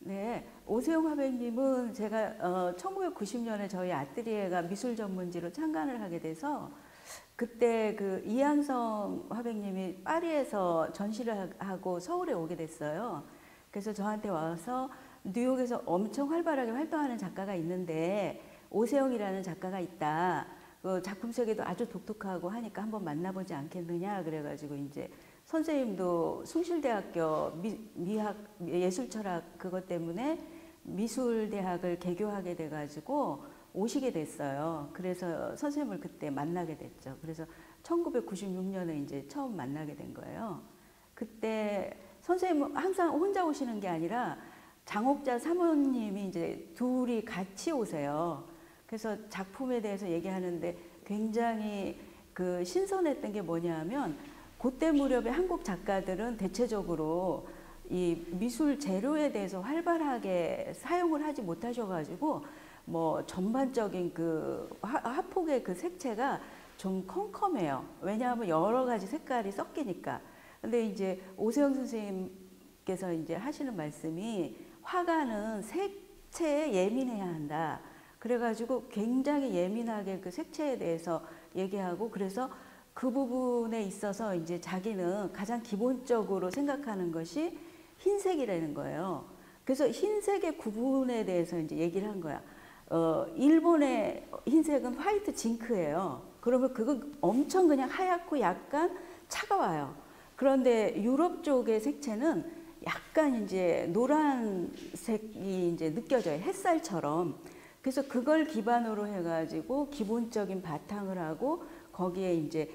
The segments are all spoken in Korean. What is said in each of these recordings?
네, 오세영 화백님은 제가 1990년에 저희 아뜨리에가 미술 전문지로 창간을 하게 돼서 그때 그 이한성 화백님이 파리에서 전시를 하고 서울에 오게 됐어요. 그래서 저한테 와서 뉴욕에서 엄청 활발하게 활동하는 작가가 있는데 오세영이라는 작가가 있다. 그 작품 세계도 아주 독특하고 하니까 한번 만나보지 않겠느냐 그래가지고 이제 선생님도 숭실대학교 미학 예술철학 그것 때문에 미술대학을 개교하게 돼가지고 오시게 됐어요. 그래서 선생님을 그때 만나게 됐죠. 그래서 1996년에 이제 처음 만나게 된 거예요. 그때 선생님은 항상 혼자 오시는 게 아니라 장옥자 사모님이 이제 둘이 같이 오세요. 그래서 작품에 대해서 얘기하는데 굉장히 그 신선했던 게 뭐냐면 그때 무렵에 한국 작가들은 대체적으로 이 미술 재료에 대해서 활발하게 사용을 하지 못하셔가지고 뭐 전반적인 그 화폭의 그 색채가 좀 컴컴해요. 왜냐하면 여러 가지 색깔이 섞이니까. 근데 이제 오세영 선생님께서 이제 하시는 말씀이 화가는 색채에 예민해야 한다. 그래가지고 굉장히 예민하게 그 색채에 대해서 얘기하고 그래서 그 부분에 있어서 이제 자기는 가장 기본적으로 생각하는 것이 흰색이라는 거예요. 그래서 흰색의 구분에 대해서 이제 얘기를 한 거야. 일본의 흰색은 화이트 징크예요. 그러면 그거 엄청 그냥 하얗고 약간 차가워요. 그런데 유럽 쪽의 색채는 약간 이제 노란색이 이제 느껴져요. 햇살처럼. 그래서 그걸 기반으로 해가지고 기본적인 바탕을 하고 거기에 이제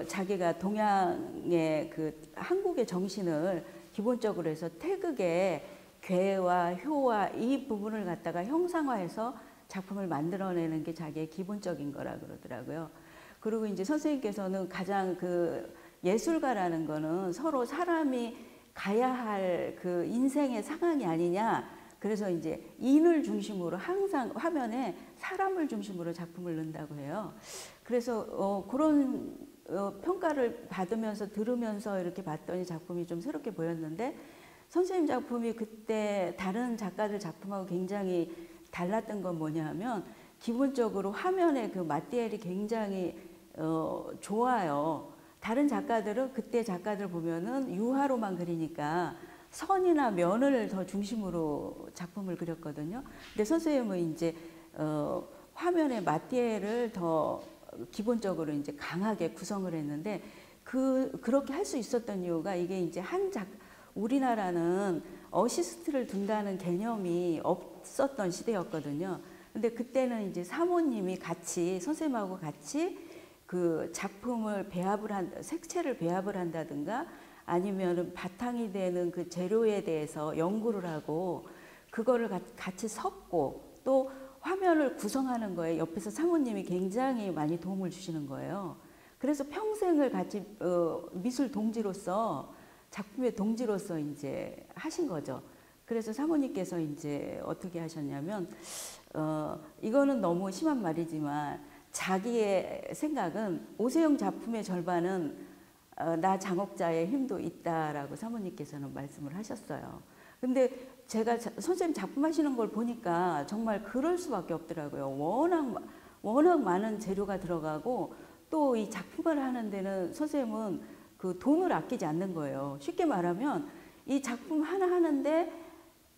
자기가 동양의 그 한국의 정신을 기본적으로 해서 태극의 괴와 효와 이 부분을 갖다가 형상화해서 작품을 만들어내는 게 자기의 기본적인 거라 그러더라고요. 그리고 이제 선생님께서는 가장 그 예술가라는 거는 서로 사람이 가야 할 그 인생의 상황이 아니냐. 그래서 이제 인을 중심으로 항상 화면에 사람을 중심으로 작품을 넣는다고 해요. 그래서 그런 평가를 받으면서 들으면서 이렇게 봤더니 작품이 좀 새롭게 보였는데 선생님 작품이 그때 다른 작가들 작품하고 굉장히 달랐던 건 뭐냐면 기본적으로 화면에 그 마티엘이 굉장히 좋아요. 다른 작가들은 그때 작가들 보면은 유화로만 그리니까 선이나 면을 더 중심으로 작품을 그렸거든요. 근데 선생님은 이제 화면에 마티엘을 더 기본적으로 이제 강하게 구성을 했는데 그렇게 할 수 있었던 이유가 이게 이제 우리나라는 어시스트를 둔다는 개념이 없었던 시대였거든요. 근데 그때는 이제 사모님이 같이 선생님하고 같이 그 작품을 색채를 배합을 한다든가 아니면은 바탕이 되는 그 재료에 대해서 연구를 하고 그거를 같이 섞고 또 화면을 구성하는 거에 옆에서 사모님이 굉장히 많이 도움을 주시는 거예요. 그래서 평생을 같이 미술 동지로서 작품의 동지로서 이제 하신 거죠. 그래서 사모님께서 이제 어떻게 하셨냐면 이거는 너무 심한 말이지만 자기의 생각은 오세영 작품의 절반은 나 장옥자의 힘도 있다라고 사모님께서는 말씀을 하셨어요. 근데 제가 선생님 작품 하시는 걸 보니까 정말 그럴 수밖에 없더라고요. 워낙 많은 재료가 들어가고 또 이 작품을 하는 데는 선생님은 그 돈을 아끼지 않는 거예요. 쉽게 말하면 이 작품 하나 하는데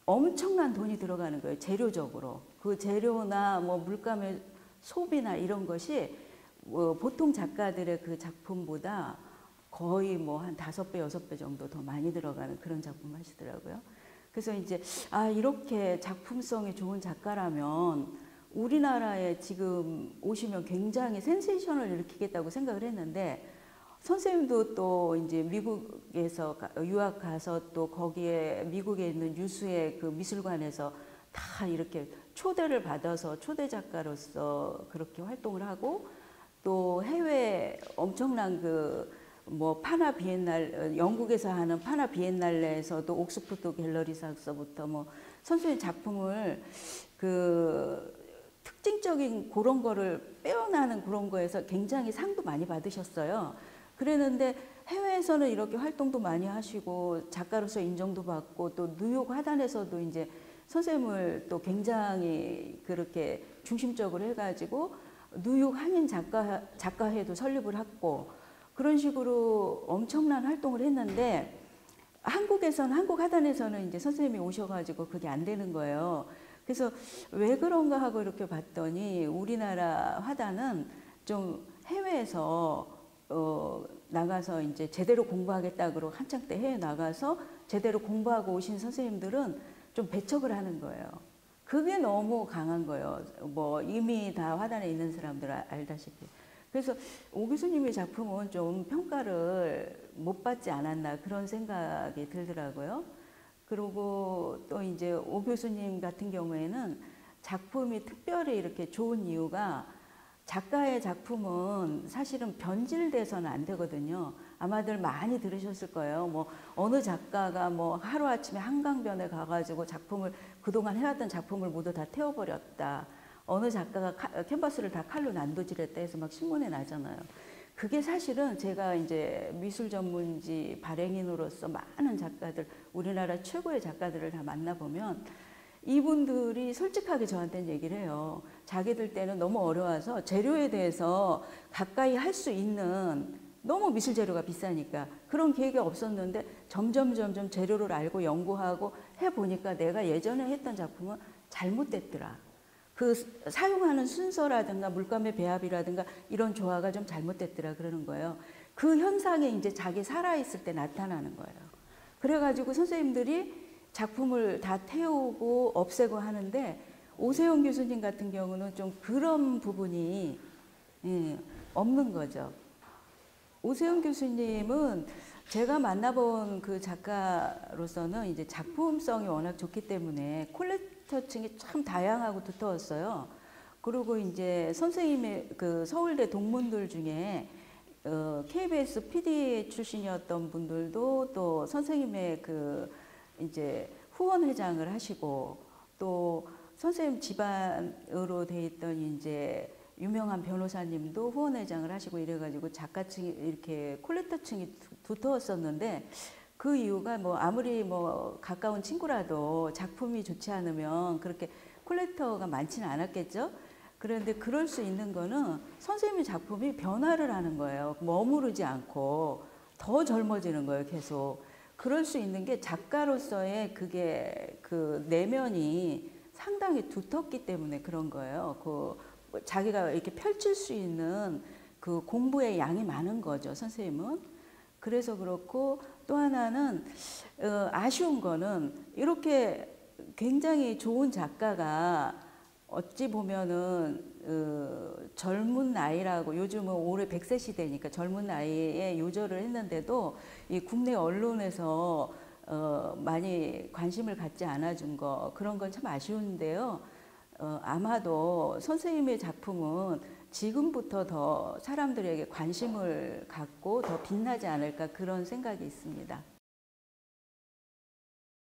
엄청난 돈이 들어가는 거예요. 재료적으로. 그 재료나 뭐 물감의 소비나 이런 것이 보통 작가들의 그 작품보다 거의 뭐 한 5배, 6배 정도 더 많이 들어가는 그런 작품 하시더라고요. 그래서 이제 이렇게 작품성이 좋은 작가라면 우리나라에 지금 오시면 굉장히 센세이션을 일으키겠다고 생각을 했는데 선생님도 또 이제 미국에서 유학 가서 또 거기에 미국에 있는 유수의 그 미술관에서 다 이렇게 초대를 받아서 초대 작가로서 그렇게 활동을 하고 또 해외 엄청난 그 뭐 파나 비엔날 영국에서 하는 파나 비엔날레에서도 옥스포드 갤러리사서부터 뭐 선생님 작품을 그 특징적인 그런 거를 빼어나는 그런 거에서 굉장히 상도 많이 받으셨어요. 그랬는데 해외에서는 이렇게 활동도 많이 하시고 작가로서 인정도 받고 또 뉴욕 화단에서도 이제 선생님을 또 굉장히 그렇게 중심적으로 해가지고 뉴욕 한인 작가회도 설립을 했고 그런 식으로 엄청난 활동을 했는데 한국에서는 한국 화단에서는 이제 선생님이 오셔가지고 그게 안 되는 거예요. 그래서 왜 그런가 하고 이렇게 봤더니 우리나라 화단은 좀 해외에서 나가서 이제 제대로 공부하겠다 그러고 한창 때 해외 나가서 제대로 공부하고 오신 선생님들은 좀 배척을 하는 거예요. 그게 너무 강한 거예요. 뭐 이미 다 화단에 있는 사람들 알다시피. 그래서 오 교수님의 작품은 좀 평가를 못 받지 않았나 그런 생각이 들더라고요. 그리고 또 이제 오 교수님 같은 경우에는 작품이 특별히 이렇게 좋은 이유가 작가의 작품은 사실은 변질돼서는 안 되거든요. 아마들 많이 들으셨을 거예요. 뭐 어느 작가가 뭐 하루아침에 한강변에 가가지고 작품을 그동안 해왔던 작품을 모두 다 태워버렸다. 어느 작가가 캔버스를 다 칼로 난도질했다 해서 막 신문에 나잖아요. 그게 사실은 제가 이제 미술 전문지 발행인으로서 많은 작가들, 우리나라 최고의 작가들을 다 만나보면 이분들이 솔직하게 저한테는 얘기를 해요. 자기들 때는 너무 어려워서 재료에 대해서 가까이 할 수 있는 너무 미술 재료가 비싸니까 그런 계획이 없었는데 점점 재료를 알고 연구하고 해보니까 내가 예전에 했던 작품은 잘못됐더라. 그 사용하는 순서라든가 물감의 배합이라든가 이런 조화가 좀 잘못됐더라 그러는 거예요. 그 현상이 이제 자기 살아있을 때 나타나는 거예요. 그래가지고 선생님들이 작품을 다 태우고 없애고 하는데 오세훈 교수님 같은 경우는 좀 그런 부분이 없는 거죠. 오세훈 교수님은 제가 만나본 그 작가로서는 이제 작품성이 워낙 좋기 때문에 콜렉터층이 참 다양하고 두터웠어요. 그리고 이제 선생님의 그 서울대 동문들 중에 KBS PD 출신이었던 분들도 또 선생님의 그 이제 후원회장을 하시고 또 선생님 집안으로 돼 있던 이제 유명한 변호사님도 후원회장을 하시고 이래가지고 작가층이 이렇게 콜렉터층이 두터웠었는데 그 이유가 뭐 아무리 뭐 가까운 친구라도 작품이 좋지 않으면 그렇게 콜렉터가 많지는 않았겠죠. 그런데 그럴 수 있는 거는 선생님의 작품이 변화를 하는 거예요. 머무르지 않고 더 젊어지는 거예요, 계속. 그럴 수 있는 게 작가로서의 그게 그 내면이 상당히 두텁기 때문에 그런 거예요. 그 자기가 이렇게 펼칠 수 있는 그 공부의 양이 많은 거죠, 선생님은. 그래서 그렇고 또 하나는 아쉬운 거는 이렇게 굉장히 좋은 작가가 어찌 보면은 젊은 나이라고 요즘은 올해 100세 시대니까 젊은 나이에 요절을 했는데도 이 국내 언론에서 많이 관심을 갖지 않아준 거 그런 건 참 아쉬운데요. 아마도 선생님의 작품은 지금부터 더 사람들에게 관심을 갖고 더 빛나지 않을까 그런 생각이 있습니다.